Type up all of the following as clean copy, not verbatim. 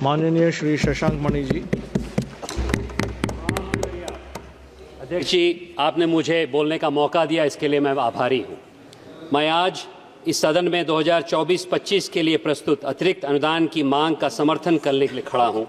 माननीय श्री शशांक मणि जी। अध्यक्ष जी, आपने मुझे बोलने का मौका दिया, इसके लिए मैं आभारी हूँ। मैं आज इस सदन में 2024-25 के लिए प्रस्तुत अतिरिक्त अनुदान की मांग का समर्थन करने के लिए खड़ा हूँ।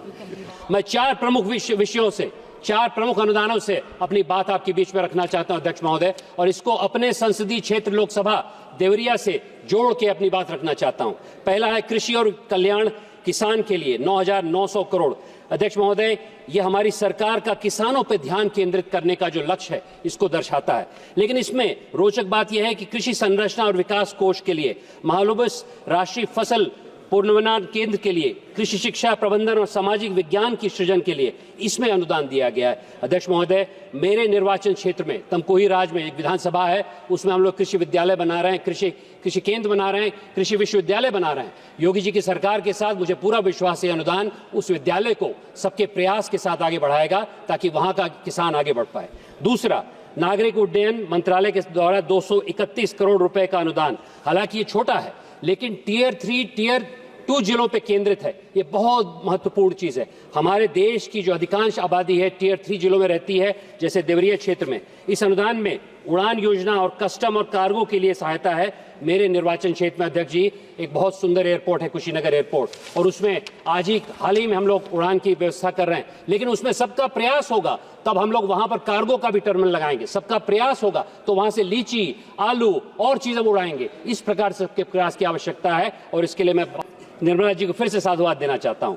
मैं चार प्रमुख विषयों से, चार प्रमुख अनुदानों से अपनी बात आपके बीच में रखना चाहता हूं अध्यक्ष महोदय, और इसको अपने संसदीय क्षेत्र लोकसभा देवरिया से जोड़ के अपनी बात रखना चाहता हूं। पहला है कृषि और कल्याण किसान के लिए 9,900 करोड़। अध्यक्ष महोदय, ये हमारी सरकार का किसानों पर ध्यान केंद्रित करने का जो लक्ष्य है इसको दर्शाता है। लेकिन इसमें रोचक बात यह है कि कृषि संरचना और विकास कोष के लिए, महालुबस राष्ट्रीय फसल पुनर्निर्माण केंद्र के लिए, कृषि शिक्षा प्रबंधन और सामाजिक विज्ञान की सृजन के लिए इसमें अनुदान दिया गया है। अध्यक्ष महोदय, मेरे निर्वाचन क्षेत्र में तमकुही राज में एक विधानसभा है, उसमें हम लोग कृषि विद्यालय बना रहे हैं, कृषि केंद्र बना रहे हैं, कृषि विश्वविद्यालय बना रहे हैं। योगी जी की सरकार के साथ मुझे पूरा विश्वास है अनुदान उस विद्यालय को सबके प्रयास के साथ आगे बढ़ाएगा ताकि वहां का किसान आगे बढ़ पाए। दूसरा, नागरिक उड्डयन मंत्रालय के द्वारा 231 करोड़ रुपए का अनुदान। हालांकि ये छोटा है लेकिन टियर 3, टियर 2 जिलों पे केंद्रित है। ये बहुत महत्वपूर्ण चीज है। हमारे देश की जो अधिकांश आबादी है टियर 3 जिलों में रहती है, जैसे देवरिया क्षेत्र में। इस अनुदान में उड़ान योजना और कस्टम और कार्गो के लिए सहायता है। मेरे निर्वाचन क्षेत्र में अध्यक्ष जी एक बहुत सुंदर एयरपोर्ट है, कुशीनगर एयरपोर्ट, और उसमें हाल ही में हम लोग उड़ान की व्यवस्था कर रहे हैं। लेकिन उसमें सबका प्रयास होगा तब हम लोग वहां पर कार्गो का भी टर्मिनल लगाएंगे। सबका प्रयास होगा तो वहां से लीची, आलू और चीजें उड़ाएंगे। इस प्रकार से सबके प्रयास की आवश्यकता है और इसके लिए मैं निर्मला जी को फिर से साधुवाद देना चाहता हूं।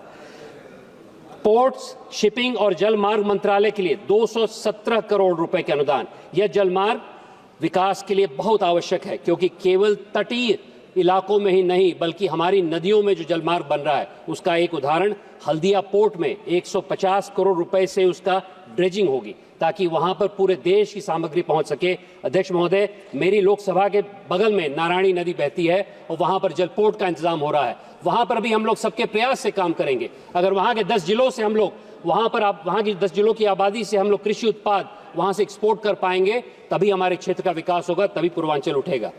पोर्ट्स, शिपिंग और जलमार्ग मंत्रालय के लिए 217 करोड़ रुपए के अनुदान। यह जलमार्ग विकास के लिए बहुत आवश्यक है, क्योंकि केवल तटीय इलाकों में ही नहीं बल्कि हमारी नदियों में जो जलमार्ग बन रहा है उसका एक उदाहरण हल्दिया पोर्ट में 150 करोड़ रुपए से उसका ड्रेजिंग होगी ताकि वहां पर पूरे देश की सामग्री पहुंच सके। अध्यक्ष महोदय, मेरी लोकसभा के बगल में नारायणी नदी बहती है और वहां पर जलपोर्ट का इंतजाम हो रहा है। वहां पर भी हम लोग सबके प्रयास से काम करेंगे। अगर वहां के 10 जिलों से हम लोग वहां की 10 जिलों की आबादी से हम लोग कृषि उत्पाद वहां से एक्सपोर्ट कर पाएंगे, तभी हमारे क्षेत्र का विकास होगा, तभी पूर्वांचल उठेगा।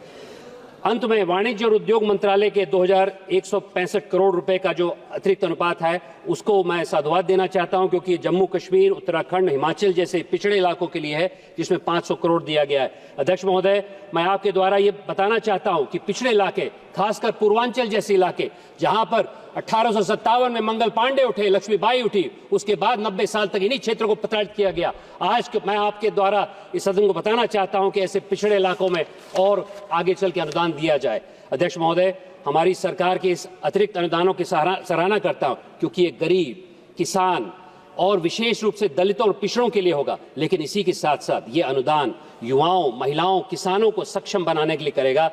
अंत में वाणिज्य और उद्योग मंत्रालय के 2,165 करोड़ रुपए का जो अतिरिक्त अनुपात है उसको मैं साधुवाद देना चाहता हूं, क्योंकि जम्मू कश्मीर, उत्तराखंड, हिमाचल जैसे पिछड़े इलाकों के लिए है, जिसमें 500 करोड़ दिया गया है। अध्यक्ष महोदय, मैं आपके द्वारा ये बताना चाहता हूं कि पिछड़े इलाके, खासकर पूर्वांचल जैसे इलाके, जहां पर 1857 में मंगल पांडे उठे, लक्ष्मीबाई उठी, उसके बाद 90 साल तक इन्हीं क्षेत्रों को प्रताड़ित किया गया। आज मैं आपके द्वारा इस सदन को बताना चाहता हूं कि ऐसे पिछड़े इलाकों में और आगे चल के अनुदान दिया जाए। अध्यक्ष महोदय, हमारी सरकार के इस अतिरिक्त अनुदानों की सराहना करता हूं, क्योंकि ये गरीब, किसान और विशेष रूप से दलितों और पिछड़ों के लिए होगा। लेकिन इसी के साथ साथ ये अनुदान युवाओं, महिलाओं, किसानों को सक्षम बनाने के लिए करेगा।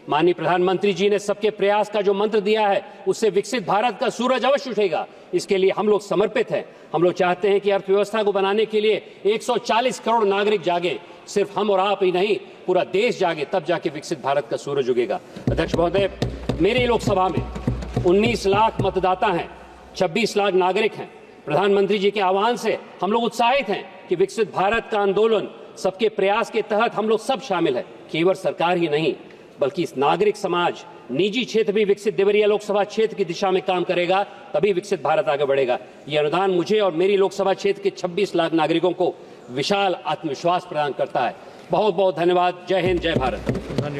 माननीय प्रधानमंत्री जी ने सबके प्रयास का जो मंत्र दिया है उससे विकसित भारत का सूरज अवश्य उठेगा। इसके लिए हम लोग समर्पित हैं। हम लोग चाहते हैं कि अर्थव्यवस्था को बनाने के लिए 140 करोड़ नागरिक जागे। सिर्फ हम और आप ही नहीं, पूरा देश जागे, तब जाके विकसित भारत का सूरज उगेगा। अध्यक्ष महोदय, मेरी लोकसभा में 19 लाख मतदाता हैं, 26 लाख नागरिक हैं। प्रधानमंत्री जी के आह्वान से हम लोग उत्साहित हैं कि विकसित भारत का आंदोलन, सबके प्रयास के तहत हम लोग सब शामिल है। केवल सरकार ही नहीं बल्कि इस नागरिक समाज, निजी क्षेत्र भी विकसित देवरिया लोकसभा क्षेत्र की दिशा में काम करेगा, तभी विकसित भारत आगे बढ़ेगा। यह अनुदान मुझे और मेरी लोकसभा क्षेत्र के 26 लाख नागरिकों को विशाल आत्मविश्वास प्रदान करता है। बहुत बहुत धन्यवाद। जय हिंद, जय भारत। धन्यवाद।